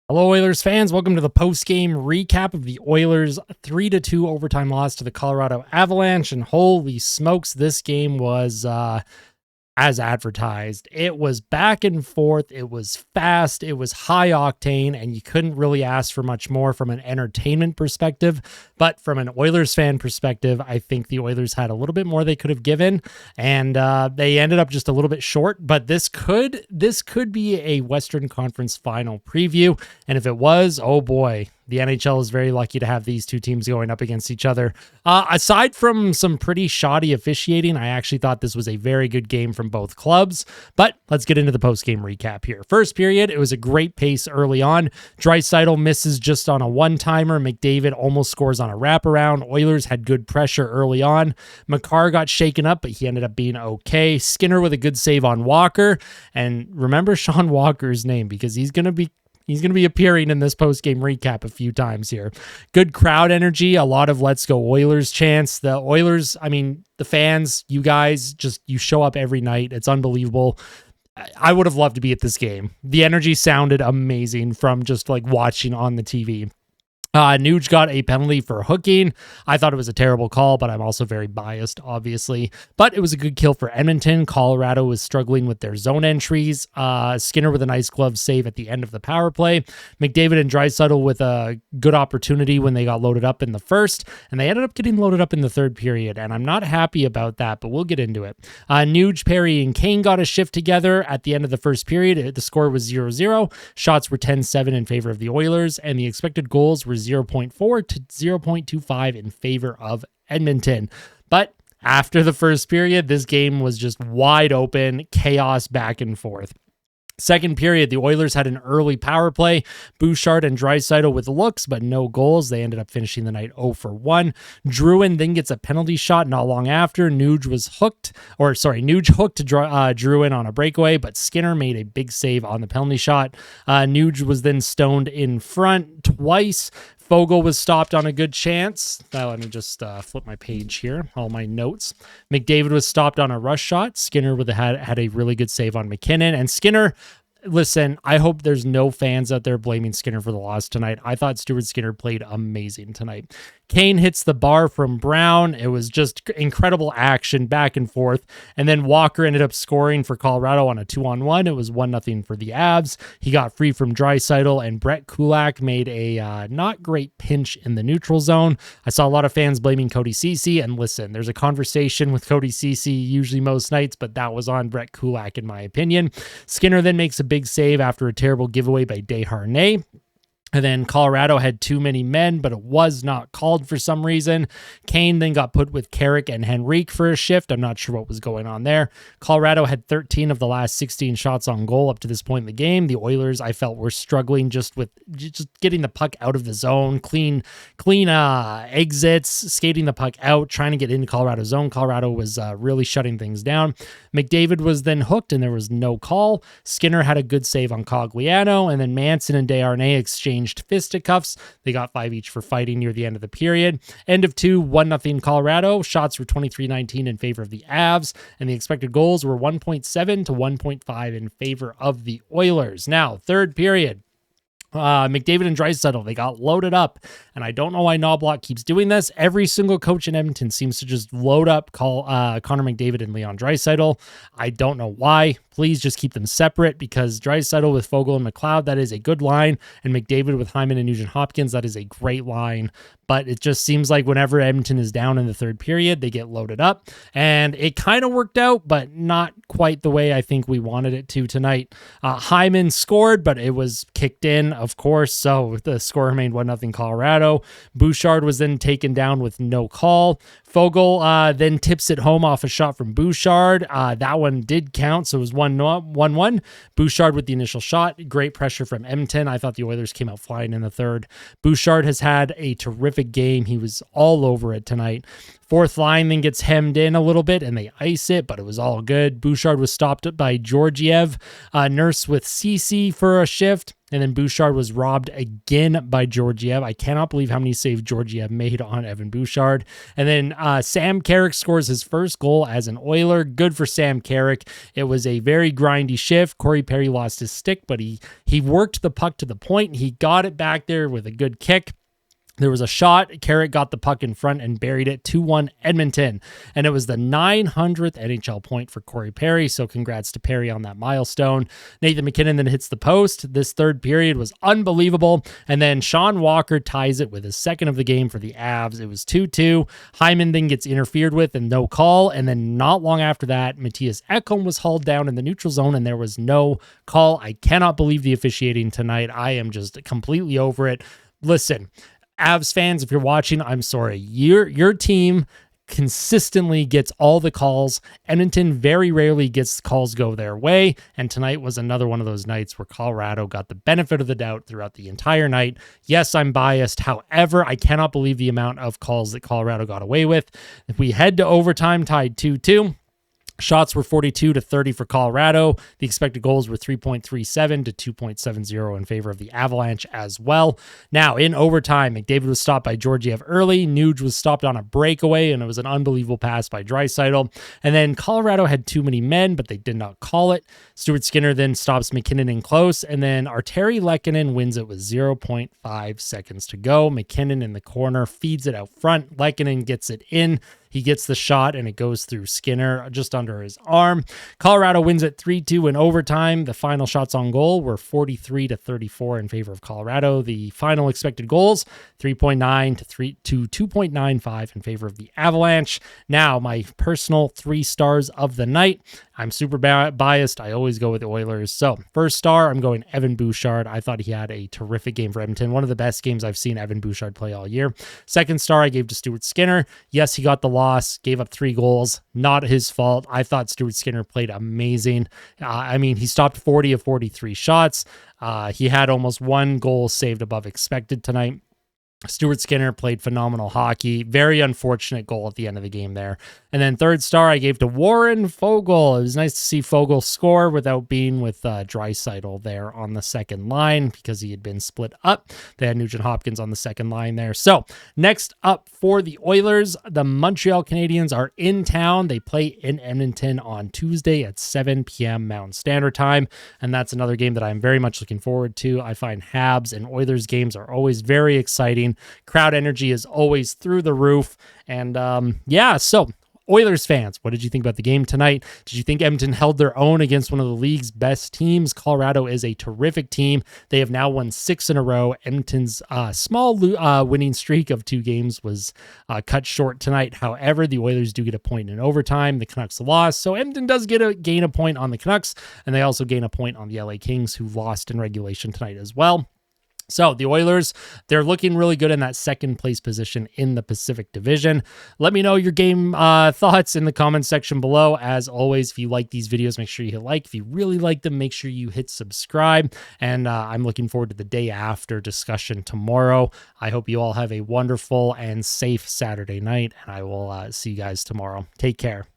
Hello, Oilers fans. Welcome to the post-game recap of the Oilers' 3-2 overtime loss to the Colorado Avalanche. And holy smokes, this game was as advertised. It was back and forth. It was fast. It was high octane, and you couldn't really ask for much more from an entertainment perspective. But from an Oilers fan perspective, I think the Oilers had a little bit more they could have given, and they ended up just a little bit short. But this could be a Western Conference final preview, and if it was, oh boy. The NHL is very lucky to have these two teams going up against each other. Aside from some pretty shoddy officiating, I actually thought this was a very good game from both clubs. But let's get into the post-game recap here. First period, it was a great pace early on. Draisaitl misses just on a one-timer. McDavid almost scores on a wraparound. Oilers had good pressure early on. Makar got shaken up, but he ended up being okay. Skinner with a good save on Walker. And remember Sean Walker's name because he's going to be appearing in this post-game recap a few times here. Good crowd energy, a lot of let's go Oilers chants. The Oilers, the fans, you guys, you show up every night. It's unbelievable. I would have loved to be at this game. The energy sounded amazing from just like watching on the TV. Nuge got a penalty for hooking. I thought it was a terrible call, but I'm also very biased, obviously. But it was a good kill for Edmonton. Colorado was struggling with their zone entries. Skinner with a nice glove save at the end of the power play. McDavid and Draisaitl with a good opportunity when they got loaded up in the first, and they ended up getting loaded up in the third period, and I'm not happy about that, but we'll get into it. Nuge, Perry, and Kane got a shift together at the end of the first period. The score was 0-0. Shots were 10-7 in favor of the Oilers, and the expected goals were 0.4 to 0.25 in favor of Edmonton. But after the first period, this game was just wide open, chaos back and forth. Second period, the Oilers had an early power play. Bouchard and Draisaitl with looks, but no goals. They ended up finishing the night 0-for-1. Druin then gets a penalty shot not long after. Nuge hooked to Druin on a breakaway, but Skinner made a big save on the penalty shot. Nuge was then stoned in front twice. Foegele was stopped on a good chance. Now let me just flip my page here, all my notes. McDavid was stopped on a rush shot. Skinner had a really good save on McKinnon. And Skinner, listen, I hope there's no fans out there blaming Skinner for the loss tonight. I thought Stuart Skinner played amazing tonight. Kane hits the bar from Brown. It was just incredible action back and forth. And then Walker ended up scoring for Colorado on a 2-on-1. It was 1-0 for the Avs. He got free from Draisaitl, and Brett Kulak made a not great pinch in the neutral zone. I saw a lot of fans blaming Cody Ceci, and listen, there's a conversation with Cody Ceci usually most nights, but that was on Brett Kulak in my opinion. Skinner then makes a big save after a terrible giveaway by Desharnais. And then Colorado had too many men, but it was not called for some reason. Kane then got put with Carrick and Henrique for a shift. I'm not sure what was going on there. Colorado had 13 of the last 16 shots on goal up to this point in the game. The Oilers, I felt, were struggling just getting the puck out of the zone, clean exits, skating the puck out, trying to get into Colorado's zone. Colorado was really shutting things down. McDavid was then hooked, and there was no call. Skinner had a good save on Cogliano, and then Manson and Desharnais exchanged fisticuffs. They got 5 each for fighting near the end of the period. End of 2, 1-0 Colorado. Shots were 23-19 in favor of the Avs, and the expected goals were 1.7 to 1.5 in favor of the Oilers. Now, third period. McDavid and Draisaitl, they got loaded up, and I don't know why Knobloch keeps doing this. Every single coach in Edmonton seems to just load up Connor McDavid and Leon Draisaitl. I don't know why. Please just keep them separate, because Draisaitl with Foegele and McLeod, that is a good line, and McDavid with Hyman and Nugent-Hopkins, that is a great line. But it just seems like whenever Edmonton is down in the third period, they get loaded up, and it kind of worked out, but not quite the way I think we wanted it to tonight. Hyman scored, but it was kicked in, of course, so the score remained 1-0 Colorado. Bouchard was then taken down with no call. Foegele then tips it home off a shot from Bouchard. That one did count, so it was 1-1. Bouchard with the initial shot. Great pressure from Edmonton. I thought the Oilers came out flying in the third. Bouchard has had a terrific game. He was all over it tonight. Fourth line then gets hemmed in a little bit, and they ice it, but it was all good. Bouchard was stopped by Georgiev. Nurse with Ceci for a shift. And then Bouchard was robbed again by Georgiev. I cannot believe how many saves Georgiev made on Evan Bouchard. And then Sam Carrick scores his first goal as an Oiler. Good for Sam Carrick. It was a very grindy shift. Corey Perry lost his stick, but he worked the puck to the point. He got it back there with a good kick. There was a shot. Carrick got the puck in front and buried it. 2-1 Edmonton. And it was the 900th NHL point for Corey Perry. So congrats to Perry on that milestone. Nathan McKinnon then hits the post. This third period was unbelievable. And then Sean Walker ties it with his second of the game for the Avs. It was 2-2. Hyman then gets interfered with and no call. And then not long after that, Matthias Ekholm was hauled down in the neutral zone and there was no call. I cannot believe the officiating tonight. I am just completely over it. Listen, Avs fans, if you're watching, I'm sorry. Your team consistently gets all the calls. Edmonton very rarely gets calls go their way, and tonight was another one of those nights where Colorado got the benefit of the doubt throughout the entire night. Yes, I'm biased. However, I cannot believe the amount of calls that Colorado got away with. If we head to overtime, tied 2-2. Shots were 42-30 for Colorado. The expected goals were 3.37 to 2.70 in favor of the Avalanche as well. Now, in overtime, McDavid was stopped by Georgiev early. Nuge was stopped on a breakaway, and it was an unbelievable pass by Draisaitl. And then Colorado had too many men, but they did not call it. Stuart Skinner then stops McKinnon in close, and then Arturi Lehkonen wins it with 0.5 seconds to go. McKinnon in the corner feeds it out front. Lehkonen gets it in. He gets the shot, and it goes through Skinner just under his arm. Colorado wins it 3-2 in overtime. The final shots on goal were 43-34 in favor of Colorado. The final expected goals, 3.9 to 2.95 in favor of the Avalanche. Now, my personal 3 stars of the night. I'm super biased. I always go with the Oilers. So, first star, I'm going Evan Bouchard. I thought he had a terrific game for Edmonton. One of the best games I've seen Evan Bouchard play all year. Second star, I gave to Stuart Skinner. Yes, he got the loss, gave up 3 goals. Not his fault. I thought Stuart Skinner played amazing. He stopped 40 of 43 shots. He had almost 1 goal saved above expected tonight. Stuart Skinner played phenomenal hockey. Very unfortunate goal at the end of the game there. And then third star I gave to Warren Foegele. It was nice to see Foegele score without being with Draisaitl there on the second line because he had been split up. They had Nugent Hopkins on the second line there. So next up for the Oilers, the Montreal Canadiens are in town. They play in Edmonton on Tuesday at 7 p.m. Mountain Standard Time. And that's another game that I'm very much looking forward to. I find Habs and Oilers games are always very exciting. Crowd energy is always through the roof. And so Oilers fans, what did you think about the game tonight? Did you think Edmonton held their own against one of the league's best teams? Colorado is a terrific team. They have now won 6 in a row. Edmonton's small winning streak of 2 games was cut short tonight. However, the Oilers do get a point in overtime. The Canucks lost, so Edmonton does gain a point on the Canucks, and they also gain a point on the LA Kings, who lost in regulation tonight as well. So the Oilers, they're looking really good in that second place position in the Pacific Division. Let me know your game thoughts in the comments section below. As always, if you like these videos, make sure you hit like. If you really like them, make sure you hit subscribe. And I'm looking forward to the day after discussion tomorrow. I hope you all have a wonderful and safe Saturday night, and I will see you guys tomorrow. Take care.